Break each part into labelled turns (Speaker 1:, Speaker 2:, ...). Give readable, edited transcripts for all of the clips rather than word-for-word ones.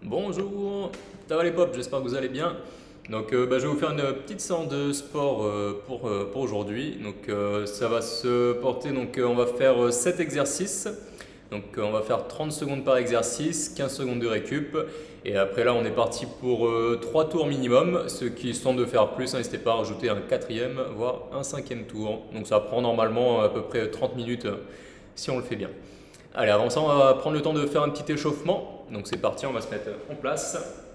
Speaker 1: Bonjour, ça va les pops, j'espère que vous allez bien. Donc je vais vous faire une petite séance de sport pour aujourd'hui. Donc ça va se porter, on va faire 7 exercices. Donc on va faire 30 secondes par exercice, 15 secondes de récup. Et après là on est parti pour 3 tours minimum. Ceux qui sont de faire plus, n'hésitez pas à rajouter un quatrième, voire un cinquième tour. Donc ça prend normalement à peu près 30 minutes si on le fait bien. Allez, avant ça, on va prendre le temps de faire un petit échauffement. Donc c'est parti, on va se mettre en place.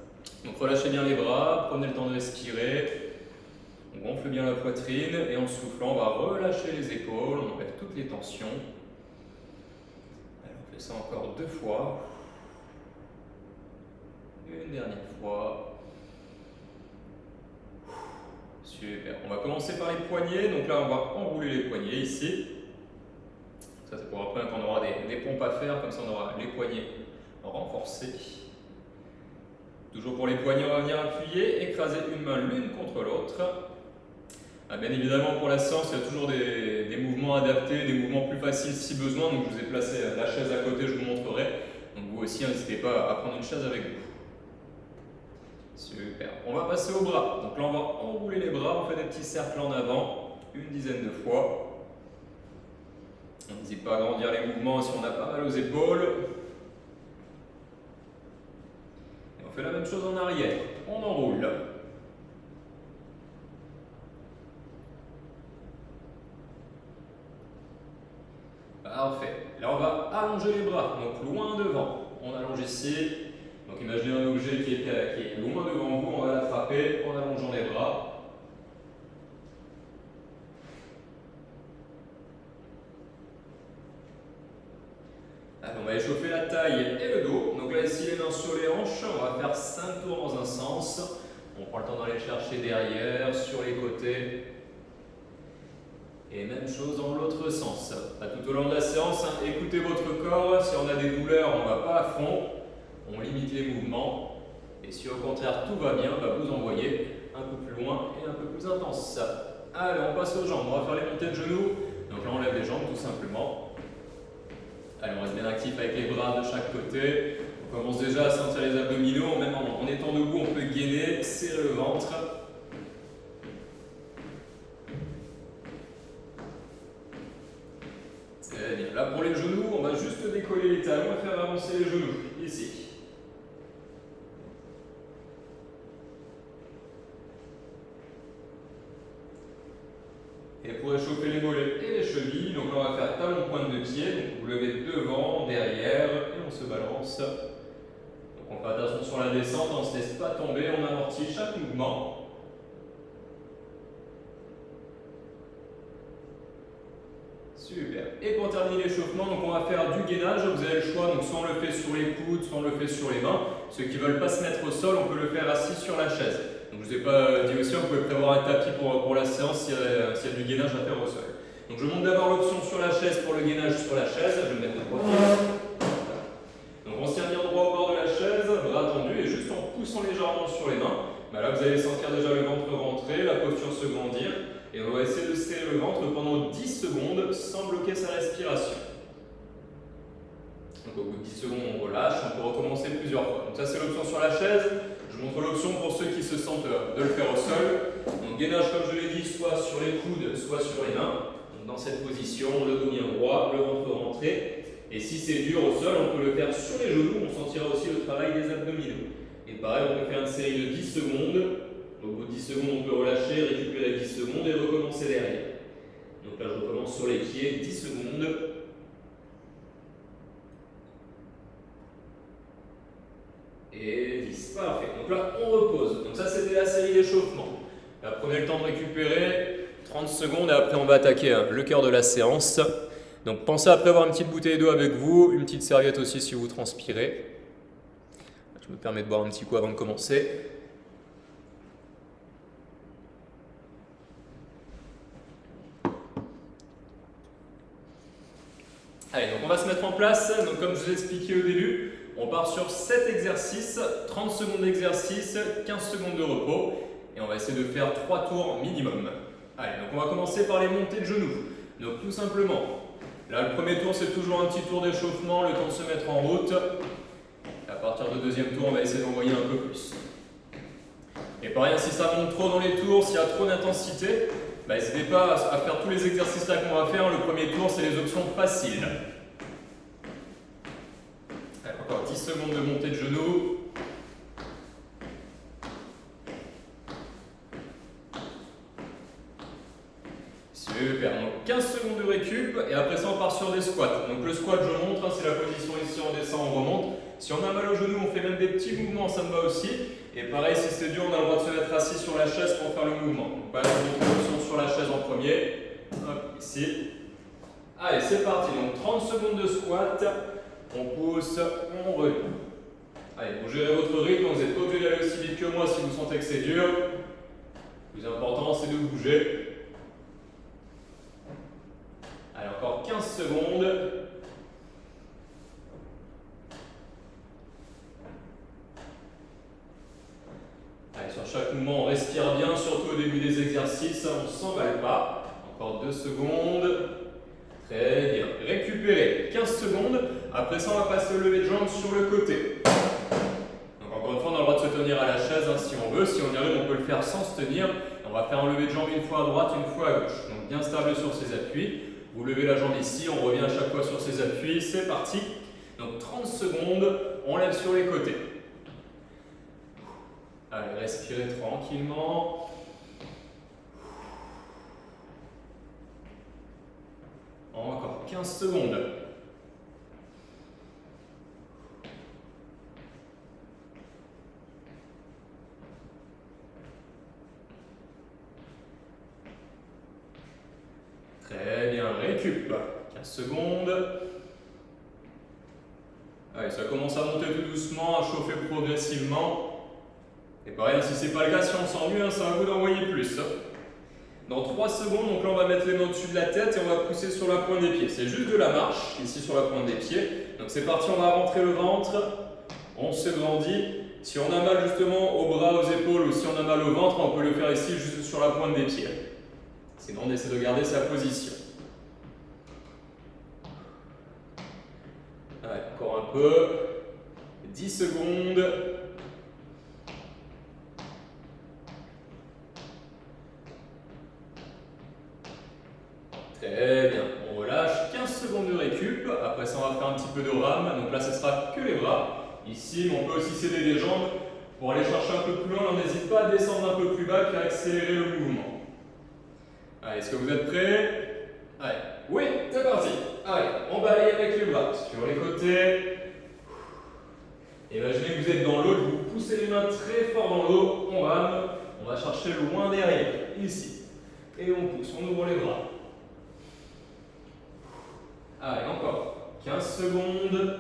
Speaker 1: Donc relâchez bien les bras, prenez le temps de respirer. On gonfle bien la poitrine et en soufflant, on va relâcher les épaules, on enlève toutes les tensions. Allez, on fait ça encore 2 fois. Une dernière fois. Super. On va commencer par les poignets. Donc là, on va enrouler les poignets ici. Ça, c'est pour après quand on aura des pompes à faire, comme ça on aura les poignets renforcés. Toujours pour les poignets, on va venir appuyer, écraser une main l'une contre l'autre. Bien évidemment, pour la séance, il y a toujours des mouvements adaptés, des mouvements plus faciles si besoin. Donc je vous ai placé la chaise à côté, je vous montrerai. Donc vous aussi, n'hésitez pas à prendre une chaise avec vous. Super. On va passer aux bras. Donc là, on va enrouler les bras, on fait des petits cercles en avant, une dizaine de fois. On n'hésite pas à agrandir les mouvements si on a pas mal aux épaules. Et on fait la même chose en arrière. On enroule. Parfait. Là, on va allonger les bras, donc loin devant. On allonge ici. Donc imaginez un objet qui est loin devant vous, on va l'attraper en allongeant les bras. Allez, on va échauffer la taille et le dos. Donc là, ici, les mains sur les hanches. On va faire 5 tours dans un sens. On prend le temps d'aller chercher derrière, sur les côtés. Et même chose dans l'autre sens. Tout au long de la séance, écoutez votre corps. Si on a des douleurs, on ne va pas à fond. On limite les mouvements. Et si au contraire tout va bien, vous envoyez un peu plus loin et un peu plus intense. Allez, on passe aux jambes. On va faire les montées de genoux. Donc là, on lève les jambes tout simplement. Allez, on reste bien actif avec les bras de chaque côté. On commence déjà à sentir les abdominaux. Même en étant debout, on peut gainer, serrer le ventre. Très bien. Là, pour les genoux, on va juste décoller les talons et faire avancer les genoux. Ici. Et pour échauffer les mollets et les chevilles, donc là on va faire talon pointe de pied, donc vous levez devant, derrière, et on se balance. Donc on fait attention sur la descente, on ne se laisse pas tomber, on amortit chaque mouvement. Super. Et pour terminer l'échauffement, donc on va faire du gainage, vous avez le choix, donc soit on le fait sur les coudes, soit on le fait sur les mains. Ceux qui ne veulent pas se mettre au sol, on peut le faire assis sur la chaise. Donc je vous ai pas dit aussi, on peut prévoir un tapis pour la séance s'il y a du gainage à faire au sol. Donc je montre d'abord l'option sur la chaise pour le gainage sur la chaise. Je vais me mettre à côté. Donc on se tient bien droit au bord de la chaise, bras tendus, et juste en poussant légèrement sur les mains. Là vous allez sentir déjà le ventre rentrer, la posture se grandir. Et on va essayer de serrer le ventre pendant 10 secondes sans bloquer sa respiration. Donc au bout de 10 secondes, on relâche. On peut recommencer plusieurs fois. Donc ça, c'est l'option sur la chaise. Je vous montre l'option pour ceux qui se sentent de le faire au sol. Donc gainage, comme je l'ai dit, soit sur les coudes, soit sur les mains. Donc dans cette position, le dos bien droit, le ventre rentré. Et si c'est dur au sol, on peut le faire sur les genoux. On sentira aussi le travail des abdominaux. Et pareil, on peut faire une série de 10 secondes. Au bout de 10 secondes, on peut relâcher, récupérer 10 secondes et recommencer derrière. Donc là, je recommence sur les pieds, 10 secondes. Et 10. Parfait. Donc là, on repose. Donc ça, c'était la série d'échauffement. Là, prenez le temps de récupérer 30 secondes et après, on va attaquer le cœur de la séance. Donc pensez à prévoir une petite bouteille d'eau avec vous, une petite serviette aussi si vous transpirez. Je me permets de boire un petit coup avant de commencer. Allez, donc on va se mettre en place. Donc comme je vous ai expliqué au début, on part sur 7 exercices, 30 secondes d'exercice, 15 secondes de repos. Et on va essayer de faire 3 tours minimum. Allez, donc on va commencer par les montées de genoux. Donc tout simplement, là le premier tour c'est toujours un petit tour d'échauffement, le temps de se mettre en route. partir du deuxième tour, on va essayer d'envoyer un peu plus. Et pareil, si ça monte trop dans les tours, s'il y a trop d'intensité, n'hésitez pas à faire tous les exercices là qu'on va faire. Le premier tour, c'est les options faciles. Allez, encore 10 secondes de montée de genoux. Super, donc 15 secondes de récup et après ça on part sur des squats. Donc le squat je montre, c'est la position ici, on descend, on remonte. Si on a mal au genou, on fait même des petits mouvements, ça me va aussi. Et pareil, si c'est dur, on a le droit de se mettre assis sur la chaise pour faire le mouvement. Donc voilà, je montre l'option sur la chaise en premier. Hop, ici. Allez, c'est parti, donc 30 secondes de squat. On pousse, on revient. Allez, vous gérez votre rythme, vous n'êtes pas obligé d'aller aussi vite que moi si vous sentez que c'est dur. Le plus important, c'est de bouger. Allez, encore 15 secondes. Allez, sur chaque mouvement, on respire bien, surtout au début des exercices, on ne s'emballe pas. Encore 2 secondes. Très bien. Récupérez 15 secondes. Après ça, on va passer au lever de jambes sur le côté. Donc encore une fois, on a le droit de se tenir à la chaise si on veut. Si on y arrive, on peut le faire sans se tenir. On va faire un lever de jambes une fois à droite, une fois à gauche. Donc bien stable sur ses appuis. Vous levez la jambe ici, on revient à chaque fois sur ses appuis. C'est parti. Donc 30 secondes, on lève sur les côtés. Allez, respirez tranquillement. Encore 15 secondes. Très bien, récup. 15 secondes. Allez, ça commence à monter tout doucement, à chauffer progressivement. Et pareil, si ce n'est pas le cas, si on s'ennuie, ça va vous d'envoyer plus. Dans 3 secondes, donc là on va mettre les mains au-dessus de la tête et on va pousser sur la pointe des pieds. C'est juste de la marche, ici sur la pointe des pieds. Donc c'est parti, on va rentrer le ventre, on se grandit. Si on a mal justement aux bras, aux épaules ou si on a mal au ventre, on peut le faire ici juste sur la pointe des pieds. Sinon on essaie de garder sa position. Allez, encore un peu. 10 secondes. Très bien, on relâche, 15 secondes de récup, après ça on va faire un petit peu de rame, donc là ce sera que les bras. Ici, on peut aussi s'aider des jambes pour aller chercher un peu plus loin, on n'hésite pas à descendre un peu plus bas puis à accélérer le mouvement. Allez, est-ce que vous êtes prêts? Allez, oui, c'est parti. Allez, on balaye avec les bras sur les côtés. Imaginez que vous êtes dans l'eau, vous poussez les mains très fort dans l'eau, on rame, on va chercher loin derrière, ici. Et on pousse, on ouvre les bras. Allez, encore 15 secondes.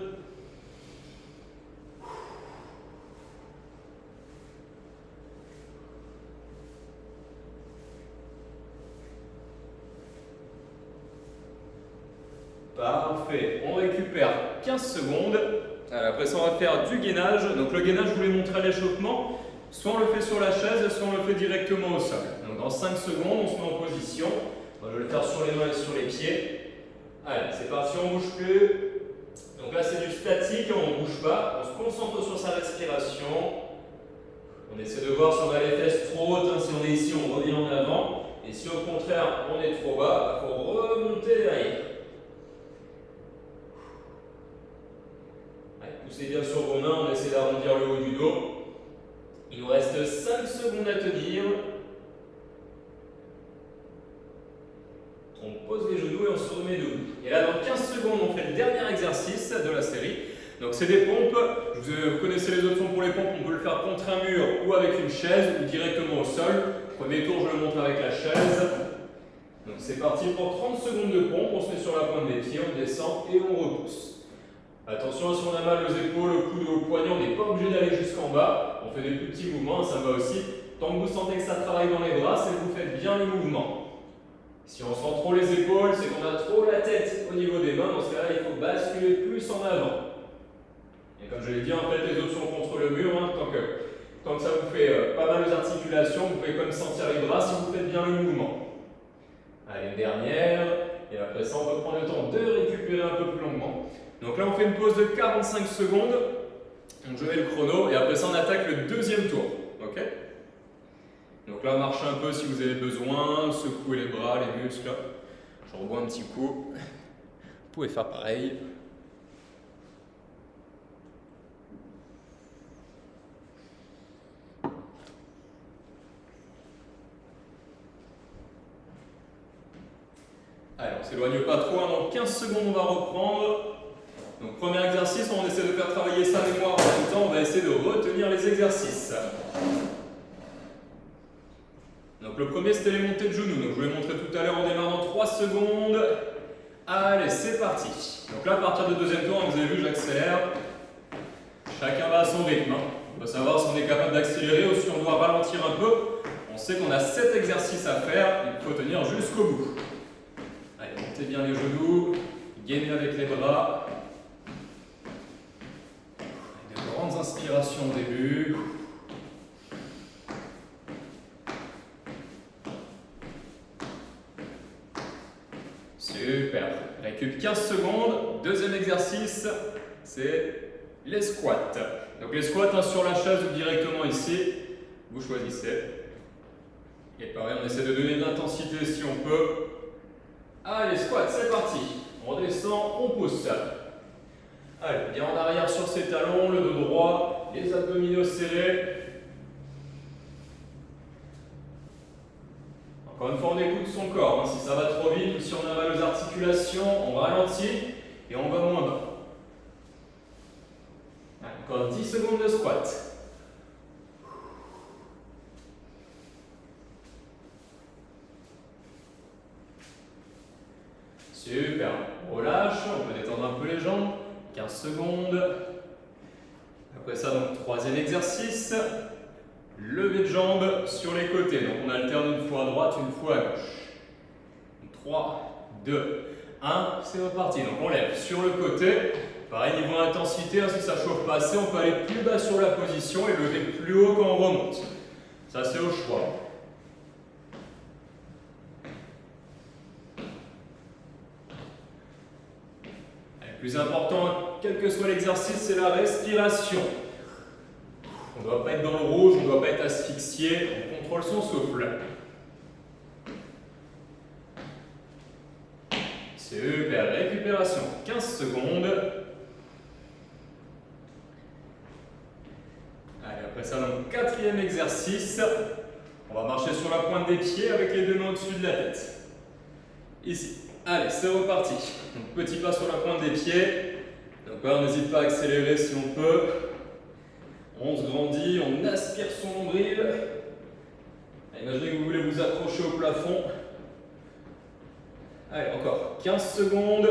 Speaker 1: Parfait, on récupère 15 secondes. Allez, après ça, on va faire du gainage. Donc le gainage, je vous l'ai montré à l'échauffement. Soit on le fait sur la chaise, soit on le fait directement au sol. Donc dans 5 secondes, on se met en position. Moi, je vais le faire sur les mains et sur les pieds. Allez, c'est parti, on ne bouge plus. Donc là, c'est du statique, on ne bouge pas. On se concentre sur sa respiration. On essaie de voir si on a les fesses trop hautes. Si on est ici, on revient en avant. Et si au contraire, on est trop bas, il faut remonter derrière. Allez, poussez bien sur vos mains, on essaie d'arrondir le haut du dos. Il nous reste 5 secondes à tenir. On pose les genoux et on se remet debout. Et là, dans 15 secondes, on fait le dernier exercice de la série. Donc, c'est des pompes. Vous connaissez les options pour les pompes. On peut le faire contre un mur ou avec une chaise ou directement au sol. Premier tour, je le montre avec la chaise. Donc, c'est parti pour 30 secondes de pompe. On se met sur la pointe des pieds, on descend et on repousse. Attention, si on a mal aux épaules, au coude ou au poignet, on n'est pas obligé d'aller jusqu'en bas. On fait des plus petits mouvements, ça va aussi. Tant que vous sentez que ça travaille dans les bras, c'est que vous faites bien le mouvement. Si on sent trop les épaules, c'est qu'on a trop la tête au niveau des mains. Dans ce cas-là, il faut basculer plus en avant. Et comme je l'ai dit, en fait, les options contre le mur, tant que ça vous fait pas mal aux articulations, vous pouvez comme sentir les bras si vous faites bien le mouvement. Allez, une dernière. Et après ça, on va prendre le temps de récupérer un peu plus longuement. Donc là, on fait une pause de 45 secondes. Donc je mets le chrono et après ça on attaque le deuxième tour. Ok? Donc là marchez un peu si vous avez besoin, secouez les bras, les muscles. Je rebois un petit coup. Vous pouvez faire pareil. Allez, on s'éloigne pas trop, hein. Dans 15 secondes on va reprendre. Donc premier exercice, on essaie de faire travailler sa mémoire en même temps, on va essayer de retenir les exercices. Donc le premier c'était les montées de genoux, donc je vous l'ai montré tout à l'heure, on démarre dans 3 secondes. Allez, c'est parti. Donc là à partir du deuxième tour, vous avez vu, j'accélère. Chacun va à son rythme. On va savoir si on est capable d'accélérer ou si on doit ralentir un peu. On sait qu'on a 7 exercices à faire, il faut tenir jusqu'au bout. Allez, montez bien les genoux, gainez avec les bras. De grandes inspirations au début. Super. Récup 15 secondes. Deuxième exercice, c'est les squats. Donc les squats, hein, sur la chaise ou directement ici, vous choisissez. Et pareil, on essaie de donner de l'intensité si on peut. Allez, squat, c'est parti. On descend, on pousse. Allez, bien en arrière sur ses talons, le dos droit, les abdominaux serrés. Encore une fois, on écoute son corps. Hein. Si ça va trop vite ou si on a mal aux articulations, on ralentit et on va moins bas. Allez, encore 10 secondes de squat. Super. On relâche, on peut détendre un peu les jambes. 15 secondes. Après ça, donc troisième exercice. Lever de jambes sur les côtés. Donc on alterne une fois à droite, une fois à gauche. 3, 2, 1, c'est reparti. Donc on lève sur le côté. Pareil, niveau intensité, hein, si ça chauffe pas assez, on peut aller plus bas sur la position et lever plus haut quand on remonte. Ça, c'est au choix. Le plus important, quel que soit l'exercice, c'est la respiration. On ne doit pas être dans le rouge, on ne doit pas être asphyxié, on contrôle son souffle. Super, récupération, 15 secondes. Allez, après ça, donc quatrième exercice. On va marcher sur la pointe des pieds avec les deux mains au-dessus de la tête. Ici. Allez, c'est reparti. Donc, petit pas sur la pointe des pieds. Donc là, on n'hésite pas à accélérer si on peut. On se grandit, on aspire son nombril. Imaginez que vous voulez vous accrocher au plafond. Allez, encore 15 secondes.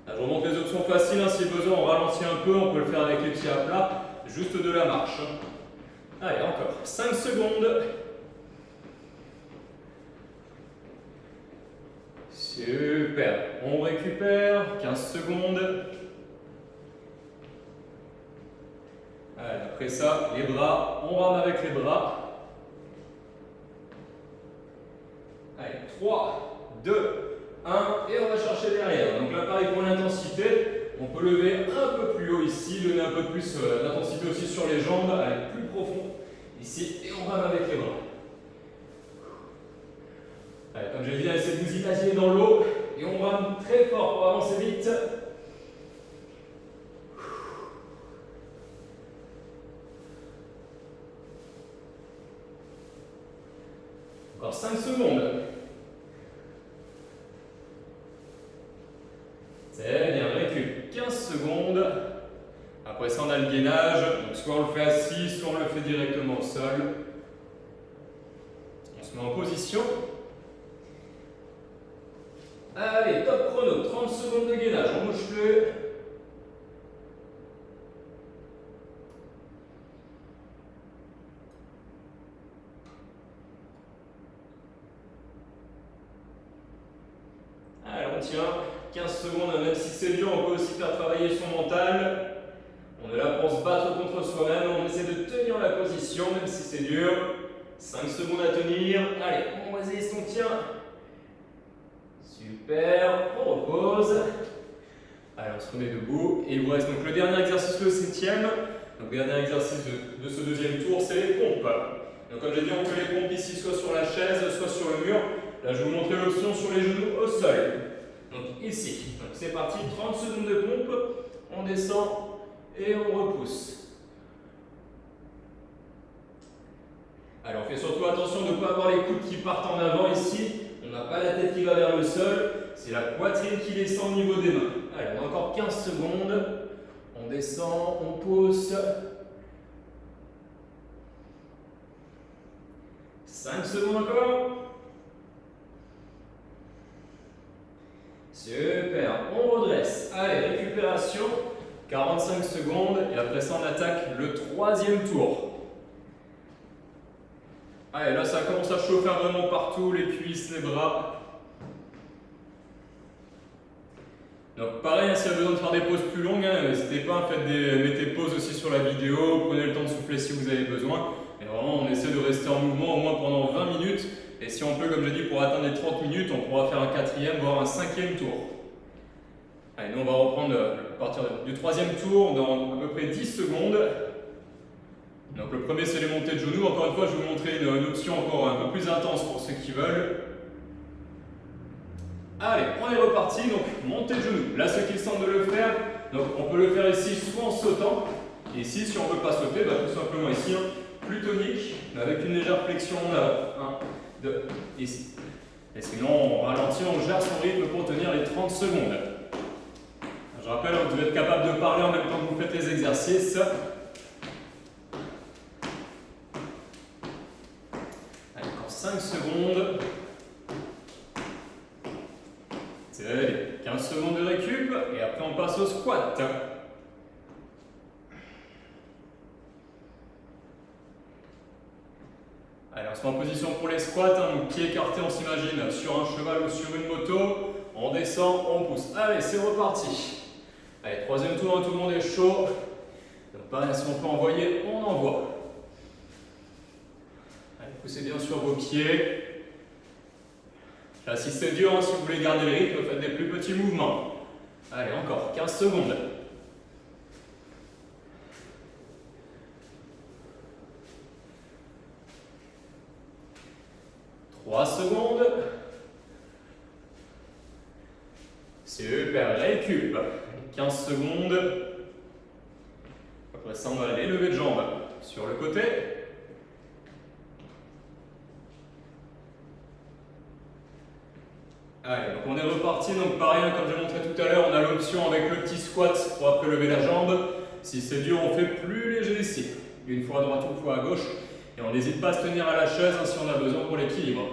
Speaker 1: Là, je remonte les options faciles. Hein. Si besoin, on ralentit un peu. On peut le faire avec les pieds à plat. Juste de la marche. Allez, encore 5 secondes. Super. On récupère. 15 secondes. Allez, après ça, les bras, on rame avec les bras. Allez, 3, 2, 1, et on va chercher derrière. Donc là, pareil pour l'intensité, on peut lever un peu plus haut ici, donner un peu plus d'intensité aussi sur les jambes, aller plus profond ici, et on rame avec les bras. Allez, comme j'ai dit, essayez de vous imaginer dans l'eau, et on rame très fort pour avancer vite. Encore 5 secondes. C'est bien, récup 15 secondes. Après ça, on a le gainage. Donc soit on le fait assis, soit on le fait directement au sol. On se met en position. Allez, top chrono, 30 secondes de gainage, on bouge plus. Allez, on tient 15 secondes, même si c'est dur, on peut aussi faire travailler son mental. On est là pour se battre contre soi-même, on essaie de tenir la position, même si c'est dur. 5 secondes à tenir. Allez, on résiste, on tient. Super, on repose. Allez, on se remet debout. Et il vous reste donc le dernier exercice, le 7e. Donc dernier exercice de ce deuxième tour, c'est les pompes. Donc comme j'ai dit, on fait les pompes ici soit sur la chaise, soit sur le mur. Là, je vais vous montrer l'option sur les genoux au sol. Donc ici, c'est parti, 30 secondes de pompe, on descend et on repousse. Alors on fait surtout attention de ne pas avoir les coudes qui partent en avant ici. On n'a pas la tête qui va vers le sol, c'est la poitrine qui descend au niveau des mains. Allez, on a encore 15 secondes. On descend, on pousse. 5 secondes encore. Super, on redresse. Allez, récupération. 45 secondes et après ça on attaque le troisième tour. Allez, là ça commence à chauffer vraiment partout, les cuisses, les bras. Donc pareil, si vous avez besoin de faire des pauses plus longues, n'hésitez pas, mettez pause aussi sur la vidéo, prenez le temps de souffler si vous avez besoin. Et vraiment, on essaie de rester en mouvement au moins pendant 20 minutes. Et si on peut, comme j'ai dit, pour atteindre les 30 minutes, on pourra faire un quatrième, voire un cinquième tour. Allez, nous on va reprendre à partir du troisième tour dans à peu près 10 secondes. Donc le premier c'est les montées de genoux. Encore une fois, je vais vous montrer une option encore un peu plus intense pour ceux qui veulent. Allez, on est reparti, donc montée de genoux. Là, ceux qui sentent de le faire, donc on peut le faire ici soit en sautant. Et ici, si on ne veut pas sauter, tout simplement ici, plus tonique, avec une légère flexion, 1, 2, ici. Et sinon, on ralentit, on gère son rythme pour tenir les 30 secondes. Je rappelle, vous devez être capable de parler en même temps que vous faites les exercices. Allez, encore 5 secondes. Allez, 15 secondes de récup et après on passe au squat. Allez, on se met en position pour les squats, donc pied écarté, on s'imagine sur un cheval ou sur une moto. On descend, on pousse. Allez, c'est reparti. Allez, troisième tour, tout le monde est chaud. Donc pareil, si on peut envoyer, on envoie. Allez, poussez bien sur vos pieds. Là, si c'est dur, si vous voulez garder le rythme, faites des plus petits mouvements. Allez, encore 15 secondes. 3 secondes. Super, récup. 15 secondes. Après ça, on va aller lever de jambes sur le côté. Allez, donc on est reparti, donc pareil, comme j'ai montré tout à l'heure, on a l'option avec le petit squat pour après lever la jambe. Si c'est dur, on fait plus léger ici. Une fois à droite, une fois à gauche. Et on n'hésite pas à se tenir à la chaise si on a besoin pour l'équilibre.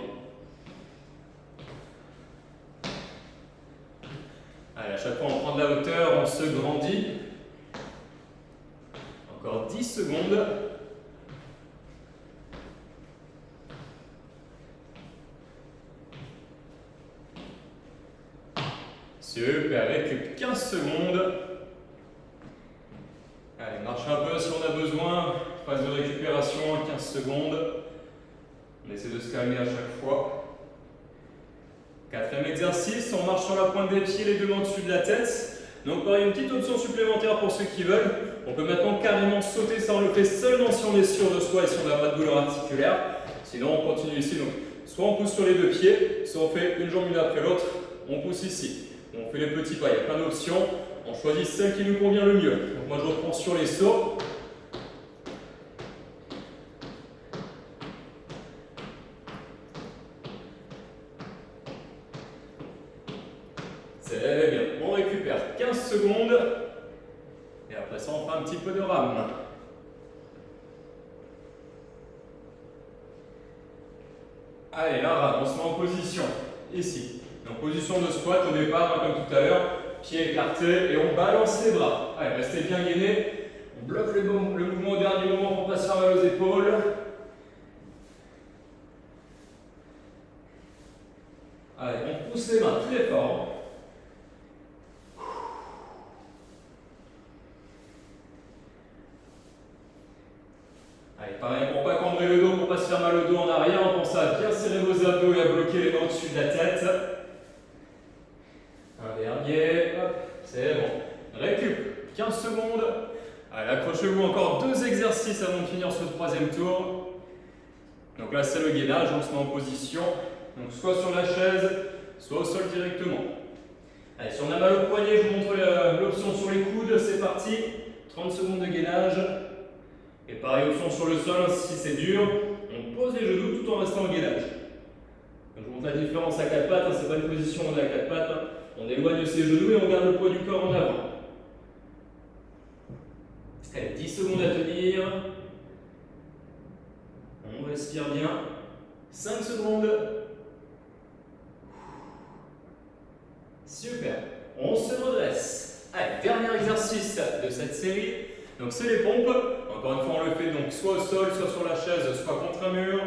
Speaker 1: Allez, à chaque fois on prend de la hauteur, on se grandit. Encore 10 secondes. Super, récup 15 secondes. Allez, marche un peu si on a besoin. Phase de récupération, 15 secondes. On essaie de se calmer à chaque fois. Quatrième exercice, on marche sur la pointe des pieds, les deux mains au-dessus de la tête. Donc pareil, une petite option supplémentaire pour ceux qui veulent. On peut maintenant carrément sauter, ça on le fait seulement si on est sûr de soi et si on n'a pas de douleur articulaire. Sinon on continue ici, donc soit on pousse sur les deux pieds, soit on fait une jambe une après l'autre, on pousse ici. On fait les petits pas, il y a plein d'options. On choisit celle qui nous convient le mieux. Donc moi je reprends sur les sauts. C'est bien. On récupère 15 secondes. Et après ça, on fait un petit peu de rame. Allez, la rame, on se met en position. Ici. En position de squat au départ, comme tout à l'heure. Pieds écartés et on balance les bras. Allez, restez bien gainés. On bloque le mouvement au dernier moment pour ne pas se faire mal aux épaules. Allez, on pousse les mains très fort. Allez, pareil, pour ne pas cambrer le dos, pour ne pas se faire mal au dos en arrière, on pense à bien serrer vos abdos et à bloquer les mains au-dessus de la tête. Un dernier, hop, c'est bon. Récup, 15 secondes. Allez. Allez, accrochez-vous encore 2 exercices avant de finir ce 3e tour. Donc là, c'est le gainage, on se met en position. Donc soit sur la chaise, soit au sol directement. Allez, si on a mal au poignet, je vous montre l'option sur les coudes, c'est parti. 30 secondes de gainage. Et pareil, option sur le sol, si c'est dur, on pose les genoux tout en restant en gainage. Donc, je vous montre la différence à 4 pattes, c'est pas une position où on est à 4 pattes. On éloigne ses genoux et on garde le poids du corps en avant. Allez, 10 secondes à tenir. On respire bien. 5 secondes. Super. On se redresse. Allez, dernier exercice de cette série. Donc c'est les pompes. Encore une fois, on le fait donc soit au sol, soit sur la chaise, soit contre un mur.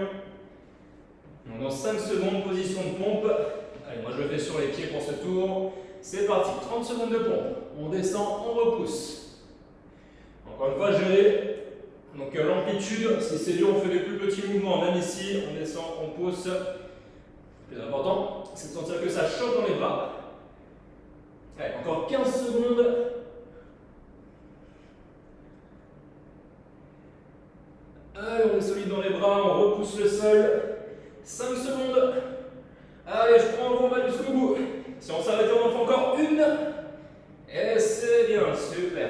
Speaker 1: Donc dans 5 secondes, position de pompe. Allez, moi je le fais sur les pieds pour ce tour. C'est parti. 30 secondes de pompe. On descend, on repousse. Encore une fois, gérer. Donc l'amplitude, si c'est dur, on fait des plus petits mouvements, même ici, on descend, on pousse. Le plus important, c'est de sentir que ça choque dans les bras. Allez, encore 15 secondes. Allez, on est solide dans les bras, on repousse le sol. 5 secondes. Allez, je prends le bon bas jusqu'au bout. Si on s'arrête, on en fait encore une. Et c'est bien, super.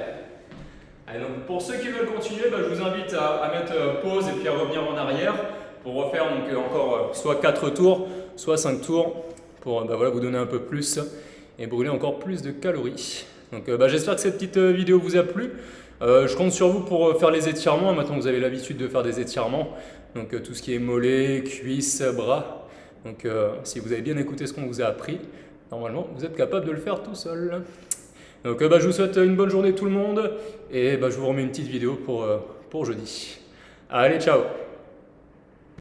Speaker 1: Allez, donc pour ceux qui veulent continuer, je vous invite à mettre pause et puis à revenir en arrière pour refaire donc, encore soit 4 tours, soit 5 tours pour voilà, vous donner un peu plus et brûler encore plus de calories. Donc j'espère que cette petite vidéo vous a plu. Je compte sur vous pour faire les étirements. Maintenant vous avez l'habitude de faire des étirements. Donc tout ce qui est mollets, cuisses, bras. Donc si vous avez bien écouté ce qu'on vous a appris, normalement vous êtes capable de le faire tout seul. Donc je vous souhaite une bonne journée tout le monde et je vous remets une petite vidéo pour jeudi. Allez, ciao!